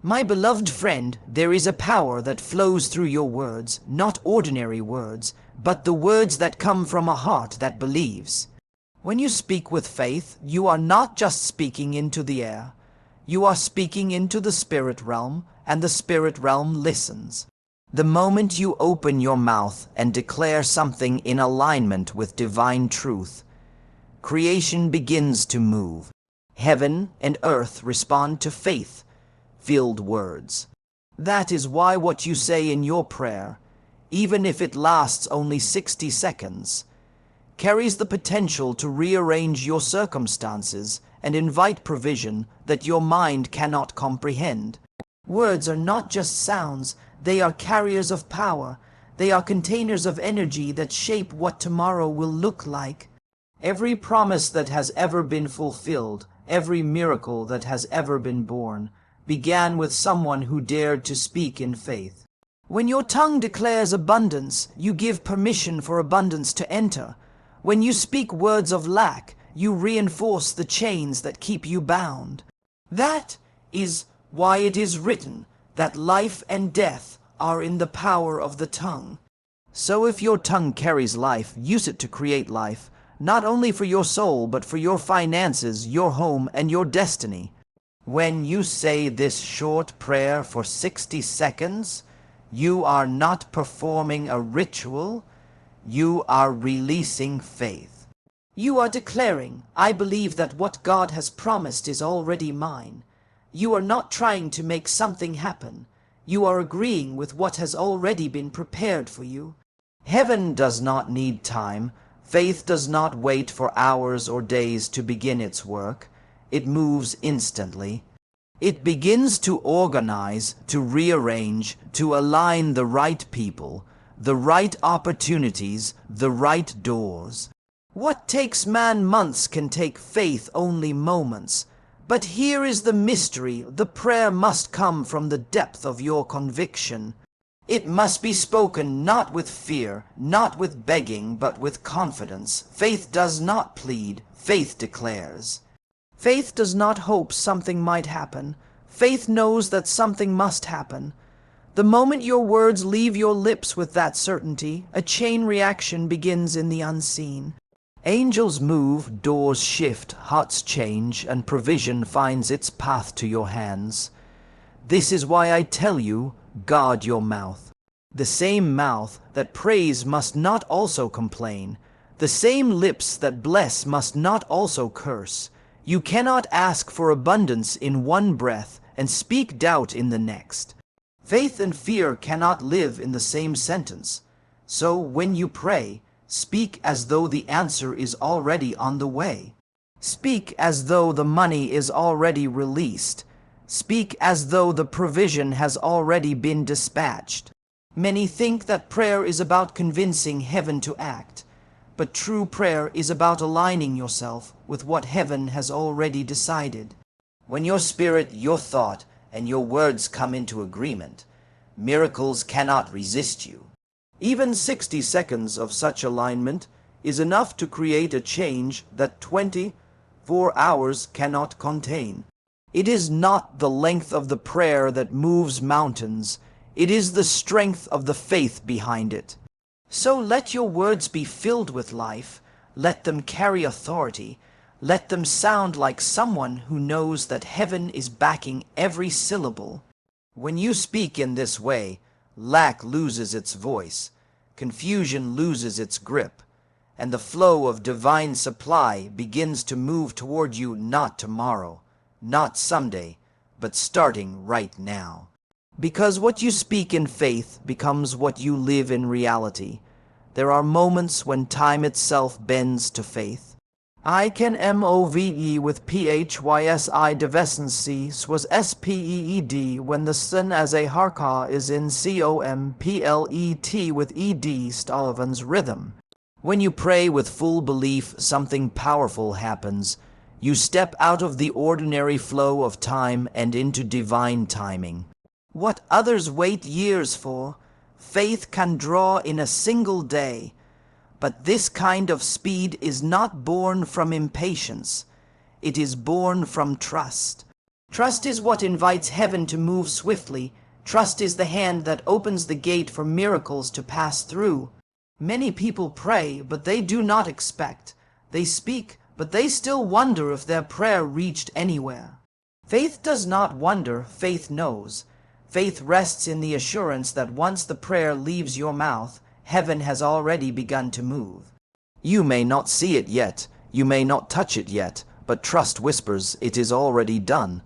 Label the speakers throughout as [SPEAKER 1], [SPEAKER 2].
[SPEAKER 1] My beloved friend, there is a power that flows through your words, not ordinary words, but the words that come from a heart that believes. When you speak with faith, you are not just speaking into the air. You are speaking into the spirit realm, and the spirit realm listens. The moment you open your mouth and declare something in alignment with divine truth, creation begins to move. Heaven and earth respond to faith-filled words. That is why what you say in your prayer, even if it lasts only 60 seconds, carries the potential to rearrange your circumstances and invite provision that your mind cannot comprehend. Words are not just sounds, they are carriers of power. They are containers of energy that shape what tomorrow will look like. Every promise that has ever been fulfilled, every miracle that has ever been born, began with someone who dared to speak in faith. When your tongue declares abundance, you give permission for abundance to enter. When you speak words of lack, you reinforce the chains that keep you bound. That is why it is written that life and death are in the power of the tongue. So if your tongue carries life, use it to create life, not only for your soul, but for your finances, your home, and your destiny. When you say this short prayer for 60 seconds, you are not performing a ritual, you are releasing faith. You are declaring, I believe that what God has promised is already mine. You are not trying to make something happen. You are agreeing with what has already been prepared for you. Heaven does not need time. Faith does not wait for hours or days to begin its work. It moves instantly. It begins to organize, to rearrange, to align the right people, the right opportunities, the right doors. What takes man months can take faith only moments. But here is the mystery. The prayer must come from the depth of your conviction. It must be spoken not with fear, not with begging, but with confidence. Faith does not plead, faith declares. Faith does not hope something might happen. Faith knows that something must happen. The moment your words leave your lips with that certainty, a chain reaction begins in the unseen. Angels move, doors shift, hearts change, and provision finds its path to your hands. This is why I tell you, guard your mouth. The same mouth that prays must not also complain. The same lips that bless must not also curse. You cannot ask for abundance in one breath and speak doubt in the next. Faith and fear cannot live in the same sentence. So when you pray, speak as though the answer is already on the way. Speak as though the money is already released. Speak as though the provision has already been dispatched. Many think that prayer is about convincing heaven to act, but true prayer is about aligning yourself with what heaven has already decided. When your spirit, your thought, and your words come into agreement, miracles cannot resist you. Even 60 seconds of such alignment is enough to create a change that 24 hours cannot contain. It is not the length of the prayer that moves mountains. It is the strength of the faith behind it. So let your words be filled with life. Let them carry authority. Let them sound like someone who knows that heaven is backing every syllable. When you speak in this way, lack loses its voice, confusion loses its grip, and the flow of divine supply begins to move toward you, not tomorrow, not someday, but starting right now. Because what you speak in faith becomes what you live in reality. There are moments when time itself bends to faith. I can move with physi devecency was speed when the sun as a harka is in complet with ed Stalavan's rhythm. When you pray with full belief, something powerful happens. You step out of the ordinary flow of time and into divine timing. What others wait years for, faith can draw in a single day. But this kind of speed is not born from impatience. It is born from trust. Trust is what invites heaven to move swiftly. Trust is the hand that opens the gate for miracles to pass through. Many people pray, but they do not expect. They speak, but they still wonder if their prayer reached anywhere. Faith does not wonder, faith knows. Faith rests in the assurance that once the prayer leaves your mouth, heaven has already begun to move. You may not see it yet, you may not touch it yet, but trust whispers it is already done.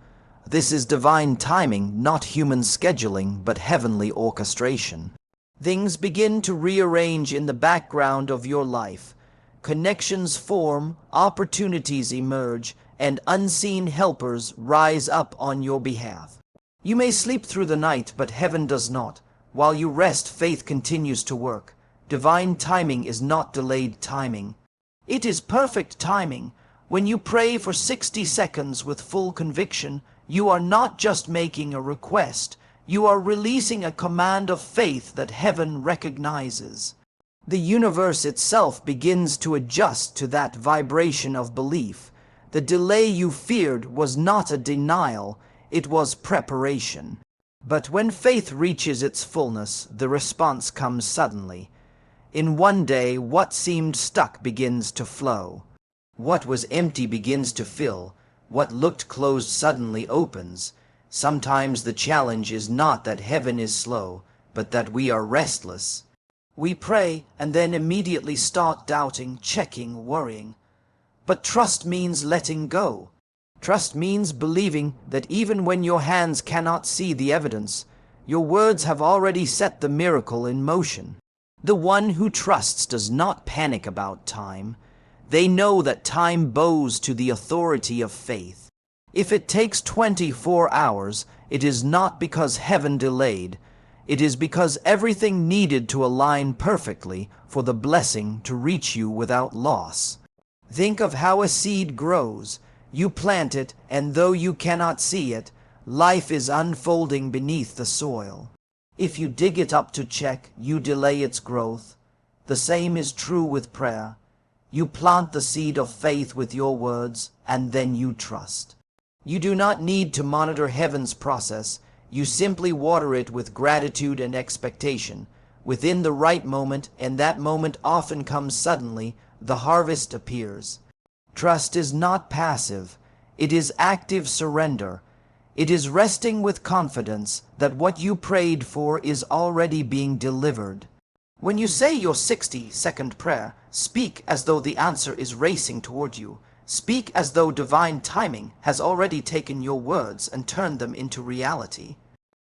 [SPEAKER 1] This is divine timing, not human scheduling, but heavenly orchestration. Things begin to rearrange in the background of your life. Connections form, opportunities emerge, and unseen helpers rise up on your behalf. You may sleep through the night, but heaven does not. While you rest, faith continues to work. Divine timing is not delayed timing. It is perfect timing. When you pray for 60 seconds with full conviction, you are not just making a request. You are releasing a command of faith that heaven recognizes. The universe itself begins to adjust to that vibration of belief. The delay you feared was not a denial. It was preparation. But when faith reaches its fullness, the response comes suddenly. In one day, what seemed stuck begins to flow. What was empty begins to fill. What looked closed suddenly opens. Sometimes the challenge is not that heaven is slow, but that we are restless. We pray and then immediately start doubting, checking, worrying. But trust means letting go. Trust means believing that even when your hands cannot see the evidence, your words have already set the miracle in motion. The one who trusts does not panic about time. They know that time bows to the authority of faith. If it takes 24 hours, it is not because heaven delayed. It is because everything needed to align perfectly for the blessing to reach you without loss. Think of how a seed grows. You plant it, and though you cannot see it, life is unfolding beneath the soil. If you dig it up to check, you delay its growth. The same is true with prayer. You plant the seed of faith with your words, and then you trust. You do not need to monitor heaven's process. You simply water it with gratitude and expectation. Within the right moment, and that moment often comes suddenly, the harvest appears. Trust is not passive. It is active surrender. It is resting with confidence that what you prayed for is already being delivered. When you say your 60-second prayer, speak as though the answer is racing toward you. Speak as though divine timing has already taken your words and turned them into reality.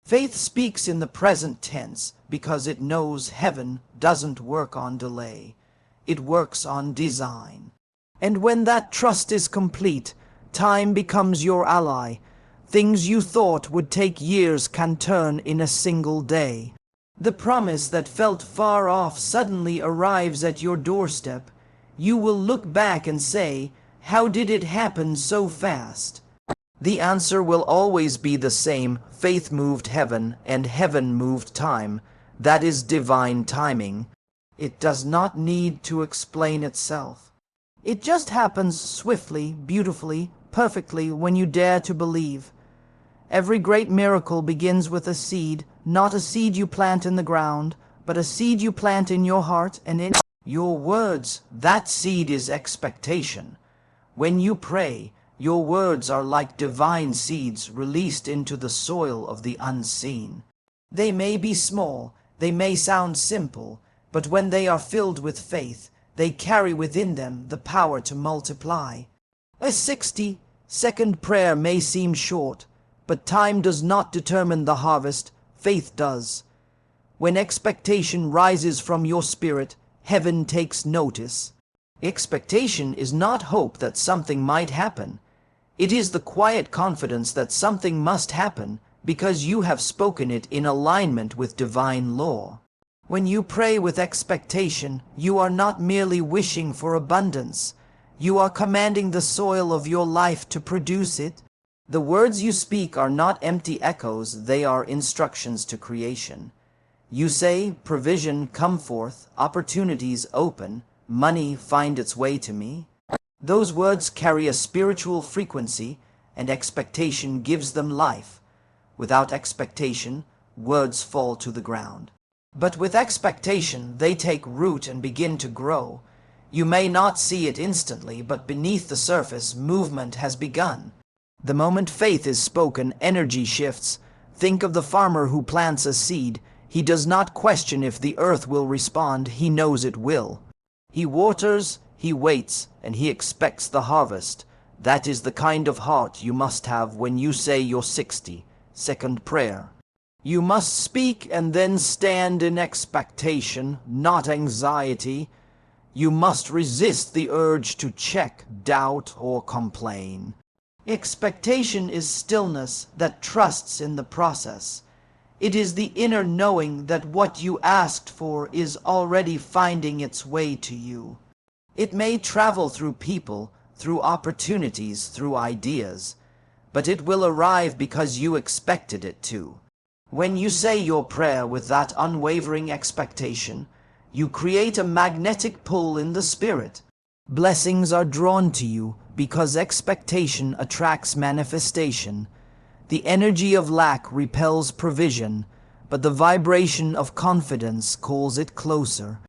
[SPEAKER 1] Faith speaks in the present tense because it knows heaven doesn't work on delay. It works on design. And when that trust is complete, time becomes your ally. Things you thought would take years can turn in a single day. The promise that felt far off suddenly arrives at your doorstep. You will look back and say, "How did it happen so fast?" The answer will always be the same. Faith moved heaven, and heaven moved time. That is divine timing. It does not need to explain itself. It just happens swiftly, beautifully, perfectly when you dare to believe. Every great miracle begins with a seed, not a seed you plant in the ground, but a seed you plant in your heart and in your words. That seed is expectation. When you pray, your words are like divine seeds released into the soil of the unseen. They may be small, they may sound simple, but when they are filled with faith, they carry within them the power to multiply. A 60-second prayer may seem short, but time does not determine the harvest, faith does. When expectation rises from your spirit, heaven takes notice. Expectation is not hope that something might happen. It is the quiet confidence that something must happen because you have spoken it in alignment with divine law. When you pray with expectation, you are not merely wishing for abundance. You are commanding the soil of your life to produce it. The words you speak are not empty echoes, they are instructions to creation. You say, "Provision come forth, opportunities open, money find its way to me." Those words carry a spiritual frequency. and expectation gives them life. Without expectation, words fall to the ground. But with expectation, they take root and begin to grow. You may not see it instantly, but beneath the surface, movement has begun. The moment faith is spoken, energy shifts. Think of the farmer who plants a seed. He does not question if the earth will respond, he knows it will. He waters, he waits, and he expects the harvest. That is the kind of heart you must have when you say your 60-second prayer. You must speak and then stand in expectation, not anxiety. You must resist the urge to check, doubt, or complain. Expectation is stillness that trusts in the process. It is the inner knowing that what you asked for is already finding its way to you. It may travel through people, through opportunities, through ideas, but it will arrive because you expected it to. When you say your prayer with that unwavering expectation, you create a magnetic pull in the spirit. Blessings are drawn to you because expectation attracts manifestation. The energy of lack repels provision, but the vibration of confidence calls it closer.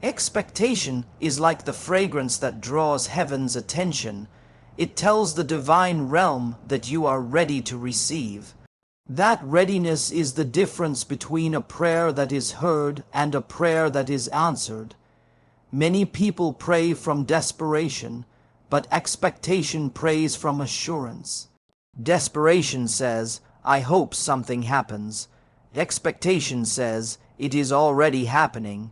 [SPEAKER 1] Expectation is like the fragrance that draws heaven's attention. It tells the divine realm that you are ready to receive. That readiness is the difference between a prayer that is heard and a prayer that is answered. Many people pray from desperation, but expectation prays from assurance. Desperation says, I hope something happens. Expectation says, it is already happening.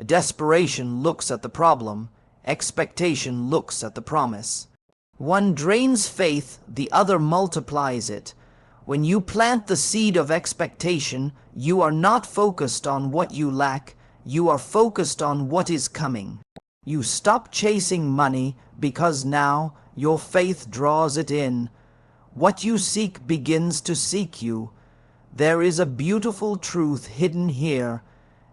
[SPEAKER 1] Desperation looks at the problem. Expectation looks at the promise. One drains faith, the other multiplies it. When you plant the seed of expectation, you are not focused on what you lack, you are focused on what is coming. You stop chasing money because now your faith draws it in. What you seek begins to seek you. There is a beautiful truth hidden here.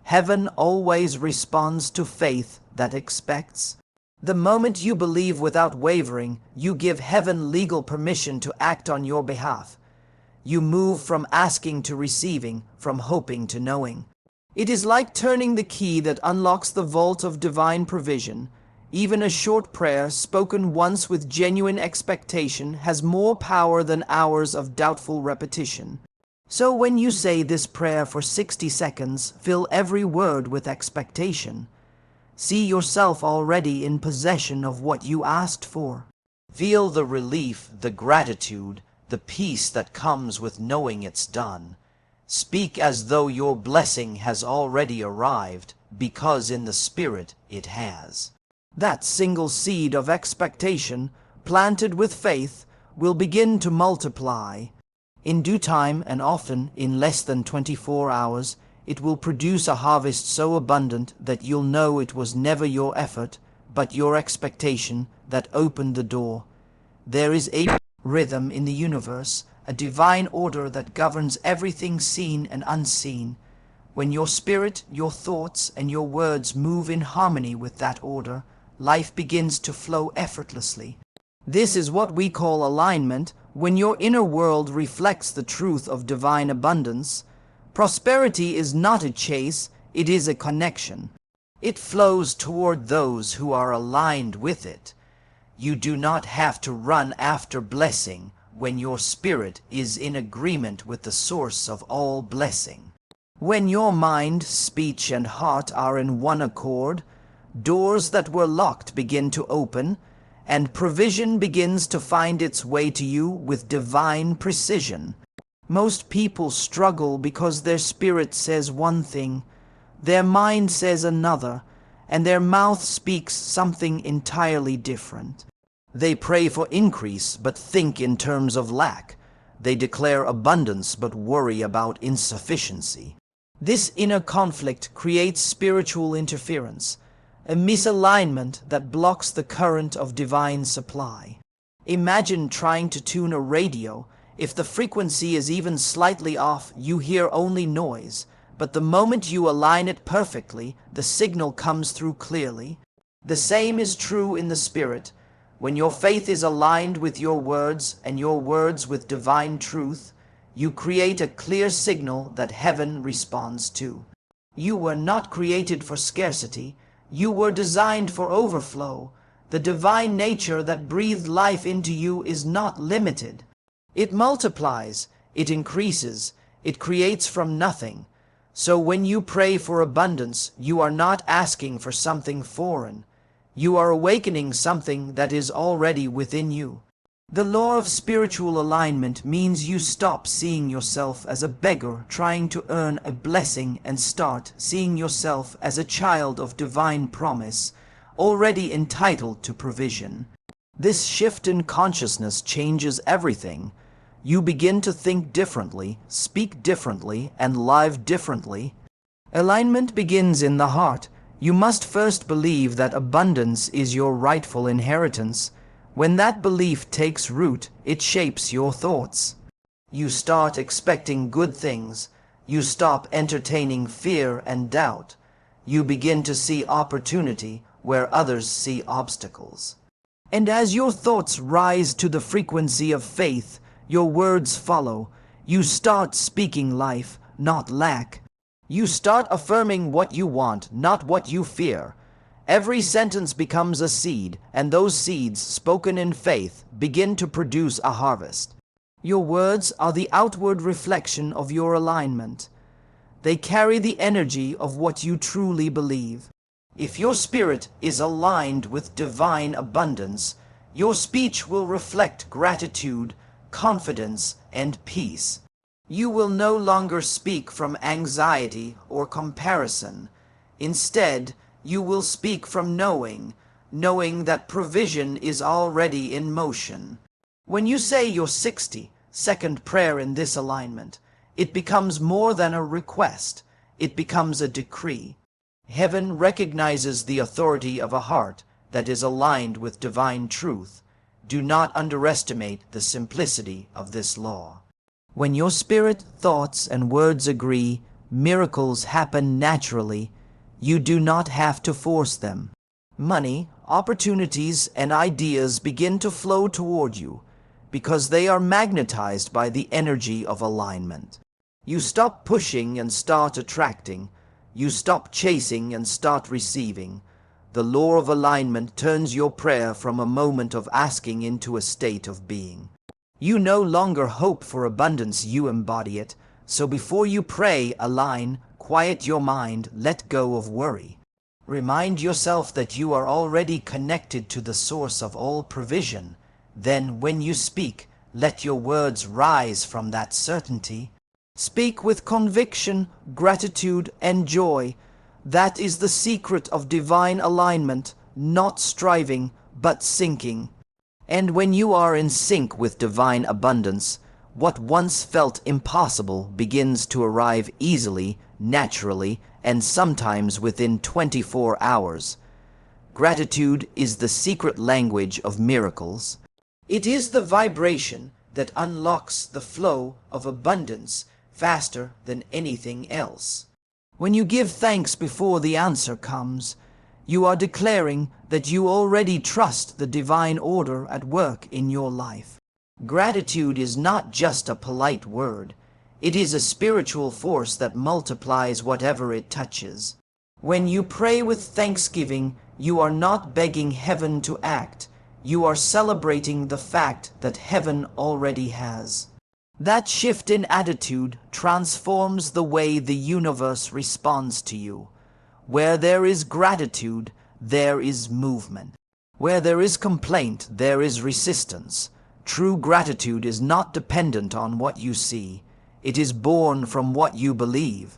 [SPEAKER 1] Heaven always responds to faith that expects. The moment you believe without wavering, you give heaven legal permission to act on your behalf. You move from asking to receiving, from hoping to knowing. It is like turning the key that unlocks the vault of divine provision. Even a short prayer, spoken once with genuine expectation, has more power than hours of doubtful repetition. So when you say this prayer for 60 seconds, fill every word with expectation. See yourself already in possession of what you asked for. Feel the relief, the gratitude, the peace that comes with knowing it's done. Speak as though your blessing has already arrived, because in the spirit it has. That single seed of expectation, planted with faith, will begin to multiply. In due time, and often in less than 24 hours, it will produce a harvest so abundant that you'll know it was never your effort, but your expectation that opened the door. There is a rhythm in the universe, a divine order that governs everything seen and unseen. When your spirit, your thoughts, and your words move in harmony with that order, life begins to flow effortlessly. This is what we call alignment. When your inner world reflects the truth of divine abundance, prosperity is not a chase, it is a connection. It flows toward those who are aligned with it. You do not have to run after blessing when your spirit is in agreement with the source of all blessing. When your mind, speech, and heart are in one accord, doors that were locked begin to open, and provision begins to find its way to you with divine precision. Most people struggle because their spirit says one thing, their mind says another, and their mouth speaks something entirely different. They pray for increase, but think in terms of lack. They declare abundance, but worry about insufficiency. This inner conflict creates spiritual interference, a misalignment that blocks the current of divine supply. Imagine trying to tune a radio. If the frequency is even slightly off, you hear only noise. But the moment you align it perfectly, the signal comes through clearly. The same is true in the spirit. When your faith is aligned with your words and your words with divine truth, you create a clear signal that heaven responds to. You were not created for scarcity. You were designed for overflow. The divine nature that breathed life into you is not limited. It multiplies, it increases, it creates from nothing. So when you pray for abundance, you are not asking for something foreign. You are awakening something that is already within you. The law of spiritual alignment means you stop seeing yourself as a beggar trying to earn a blessing and start seeing yourself as a child of divine promise, already entitled to provision. This shift in consciousness changes everything. You begin to think differently, speak differently, and live differently. Alignment begins in the heart. You must first believe that abundance is your rightful inheritance. When that belief takes root, it shapes your thoughts. You start expecting good things. You stop entertaining fear and doubt. You begin to see opportunity where others see obstacles. And as your thoughts rise to the frequency of faith, your words follow. You start speaking life, not lack. You start affirming what you want, not what you fear. Every sentence becomes a seed, and those seeds, spoken in faith, begin to produce a harvest. Your words are the outward reflection of your alignment. They carry the energy of what you truly believe. If your spirit is aligned with divine abundance, your speech will reflect gratitude, confidence, and peace. You will no longer speak from anxiety or comparison. Instead, you will speak from knowing that provision is already in motion. When you say your 60-second prayer in this alignment, it becomes more than a request. It becomes a decree. Heaven recognizes the authority of a heart that is aligned with divine truth. Do not underestimate the simplicity of this law. When your spirit, thoughts, and words agree, miracles happen naturally. You do not have to force them. Money, opportunities, and ideas begin to flow toward you because they are magnetized by the energy of alignment. You stop pushing and start attracting. You stop chasing and start receiving. The law of alignment turns your prayer from a moment of asking into a state of being. You no longer hope for abundance, you embody it. So before you pray, align, quiet your mind, let go of worry. Remind yourself that you are already connected to the source of all provision. Then when you speak, let your words rise from that certainty. Speak with conviction, gratitude, and joy. That is the secret of divine alignment, not striving, but syncing. And when you are in sync with divine abundance, what once felt impossible begins to arrive easily, naturally, and sometimes within 24 hours. Gratitude is the secret language of miracles. It is the vibration that unlocks the flow of abundance faster than anything else. When you give thanks before the answer comes, you are declaring that you already trust the divine order at work in your life. Gratitude is not just a polite word. It is a spiritual force that multiplies whatever it touches. When you pray with thanksgiving, you are not begging heaven to act. You are celebrating the fact that heaven already has. That shift in attitude transforms the way the universe responds to you. Where there is gratitude, there is movement. Where there is complaint, there is resistance. True gratitude is not dependent on what you see. It is born from what you believe.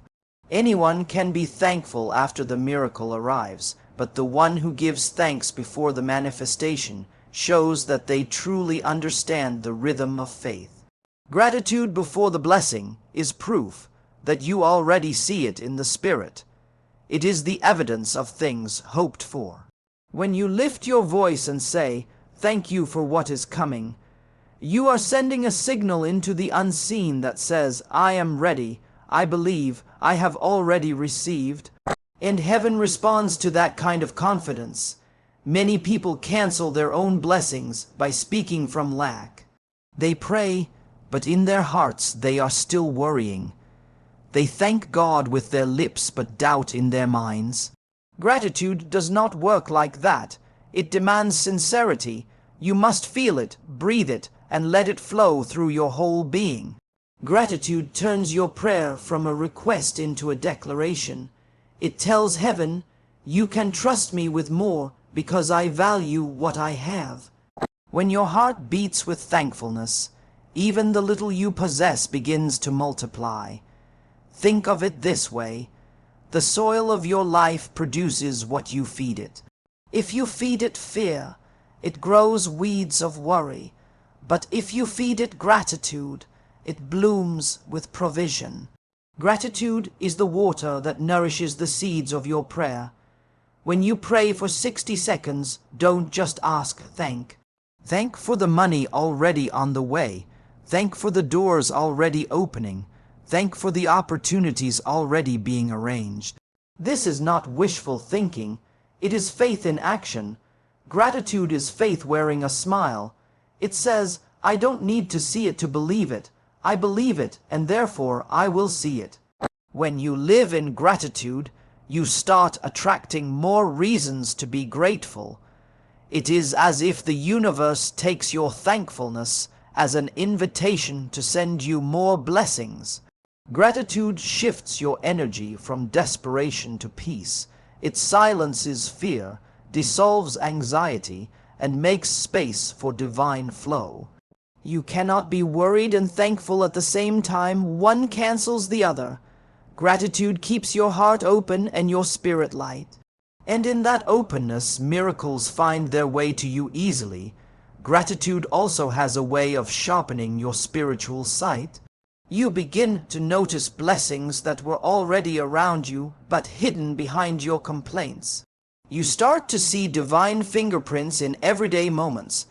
[SPEAKER 1] Anyone can be thankful after the miracle arrives, but the one who gives thanks before the manifestation shows that they truly understand the rhythm of faith. Gratitude before the blessing is proof that you already see it in the spirit. It is the evidence of things hoped for. When you lift your voice and say, "Thank you for what is coming," you are sending a signal into the unseen that says, "I am ready, I believe, I have already received." And heaven responds to that kind of confidence. Many people cancel their own blessings by speaking from lack. They pray, but in their hearts they are still worrying. They thank God with their lips but doubt in their minds. Gratitude does not work like that. It demands sincerity. You must feel it, breathe it, and let it flow through your whole being. Gratitude turns your prayer from a request into a declaration. It tells heaven, "You can trust me with more because I value what I have." When your heart beats with thankfulness, even the little you possess begins to multiply. Think of it this way: the soil of your life produces what you feed it. If you feed it fear, it grows weeds of worry. But if you feed it gratitude, it blooms with provision. Gratitude is the water that nourishes the seeds of your prayer. When you pray for 60 seconds, don't just ask thank. Thank for the money already on the way. Thank for the doors already opening. Thank for the opportunities already being arranged. This is not wishful thinking. It is faith in action. Gratitude is faith wearing a smile. It says, "I don't need to see it to believe it. I believe it, and therefore I will see it." When you live in gratitude, you start attracting more reasons to be grateful. It is as if the universe takes your thankfulness as an invitation to send you more blessings. Gratitude shifts your energy from desperation to peace. It silences fear, dissolves anxiety, and makes space for divine flow. You cannot be worried and thankful at the same time. One cancels the other. Gratitude keeps your heart open and your spirit light. And in that openness, miracles find their way to you easily. Gratitude also has a way of sharpening your spiritual sight. You begin to notice blessings that were already around you, but hidden behind your complaints. You start to see divine fingerprints in everyday moments.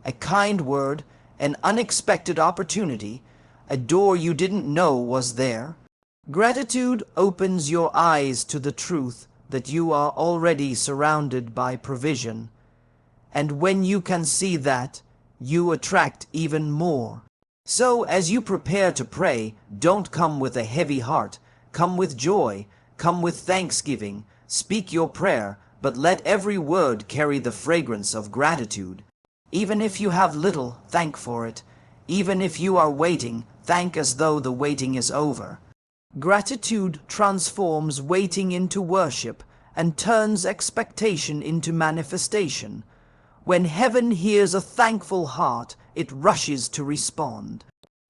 [SPEAKER 1] A kind word, an unexpected opportunity, a door you didn't know was there. Gratitude opens your eyes to the truth that you are already surrounded by provision. And when you can see that, you attract even more. So as you prepare to pray, don't come with a heavy heart. Come with joy. Come with thanksgiving. Speak your prayer, but let every word carry the fragrance of gratitude. Even if you have little, thank for it. Even if you are waiting, thank as though the waiting is over. Gratitude transforms waiting into worship and turns expectation into manifestation. When heaven hears a thankful heart, it rushes to respond.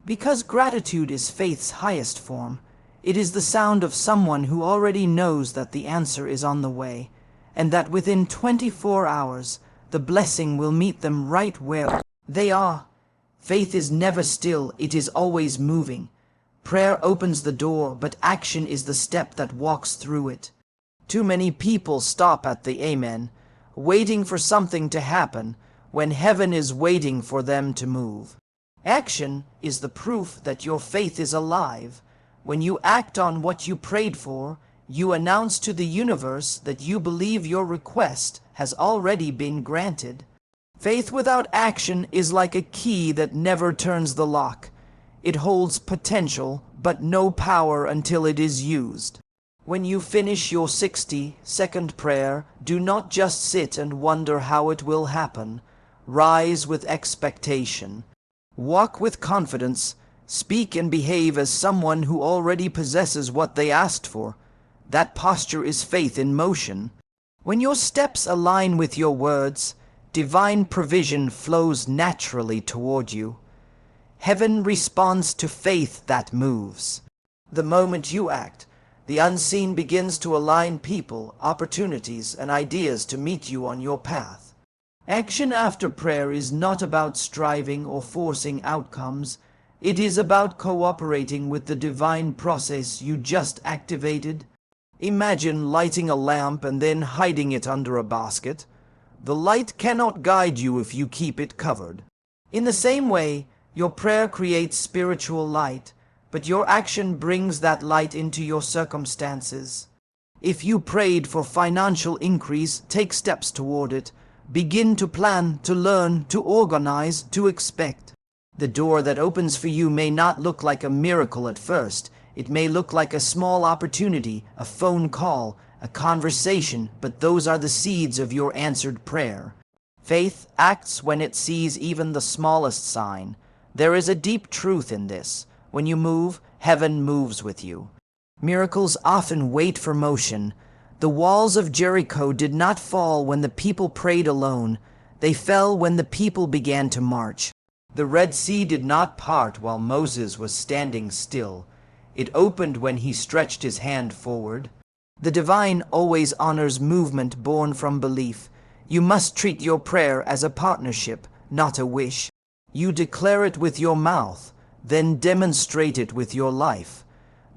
[SPEAKER 1] Because gratitude is faith's highest form, it is the sound of someone who already knows that the answer is on the way, and that within 24 hours, the blessing will meet them right where they are. Faith is never still, it is always moving. Prayer opens the door, but action is the step that walks through it. Too many people stop at the amen, waiting for something to happen, when heaven is waiting for them to move. Action is the proof that your faith is alive. When you act on what you prayed for, you announce to the universe that you believe your request has already been granted. Faith without action is like a key that never turns the lock. It holds potential, but no power until it is used. When you finish your 60-second prayer, do not just sit and wonder how it will happen. Rise with expectation. Walk with confidence. Speak and behave as someone who already possesses what they asked for. That posture is faith in motion. When your steps align with your words, divine provision flows naturally toward you. Heaven responds to faith that moves. The moment you act, the unseen begins to align people, opportunities, and ideas to meet you on your path. Action after prayer is not about striving or forcing outcomes. It is about cooperating with the divine process you just activated. Imagine lighting a lamp and then hiding it under a basket. The light cannot guide you if you keep it covered. In the same way, your prayer creates spiritual light, but your action brings that light into your circumstances. If you prayed for financial increase, take steps toward it. Begin to plan, to learn, to organize, to expect. The door that opens for you may not look like a miracle at first. It may look like a small opportunity, a phone call, a conversation, but those are the seeds of your answered prayer. Faith acts when it sees even the smallest sign. There is a deep truth in this. When you move, heaven moves with you. Miracles often wait for motion. The walls of Jericho did not fall when the people prayed alone. They fell when the people began to march. The Red Sea did not part while Moses was standing still. It opened when he stretched his hand forward. The divine always honors movement born from belief. You must treat your prayer as a partnership, not a wish. You declare it with your mouth, then demonstrate it with your life.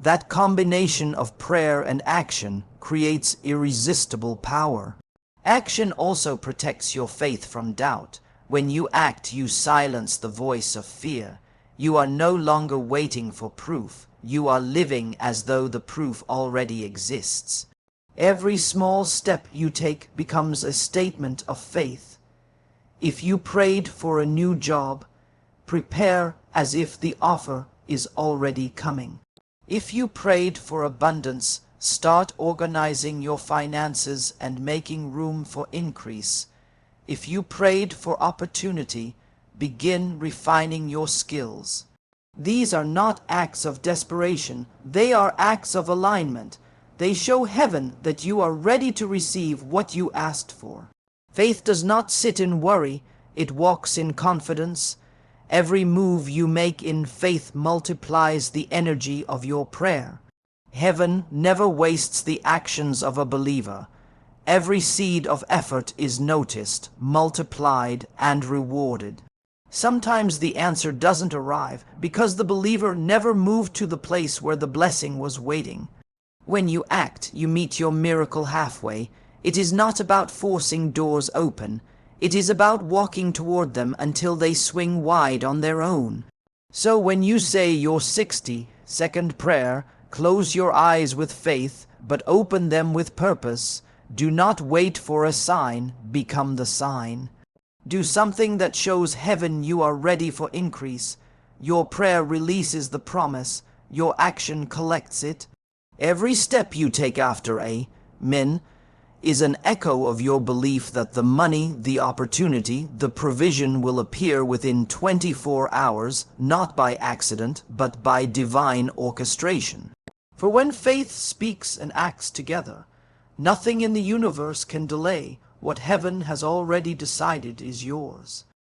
[SPEAKER 1] That combination of prayer and action creates irresistible power. Action also protects your faith from doubt. When you act, you silence the voice of fear. You are no longer waiting for proof. You are living as though the proof already exists. Every small step you take becomes a statement of faith. If you prayed for a new job, prepare as if the offer is already coming. If you prayed for abundance, start organizing your finances and making room for increase. If you prayed for opportunity, begin refining your skills. These are not acts of desperation. They are acts of alignment. They show heaven that you are ready to receive what you asked for. Faith does not sit in worry. It walks in confidence. Every move you make in faith multiplies the energy of your prayer. Heaven never wastes the actions of a believer. Every seed of effort is noticed, multiplied, and rewarded. Sometimes the answer doesn't arrive because the believer never moved to the place where the blessing was waiting. When you act, you meet your miracle halfway. It is not about forcing doors open. It is about walking toward them until they swing wide on their own. So when you say your 60-second prayer, close your eyes with faith, but open them with purpose. Do not wait for a sign, become the sign. Do something that shows heaven you are ready for increase. Your prayer releases the promise. Your action collects it. Every step you take after amen is an echo of your belief that the money, the opportunity, the provision will appear within 24 hours, not by accident, but by divine orchestration. For when faith speaks and acts together, nothing in the universe can delay what heaven has already decided is yours.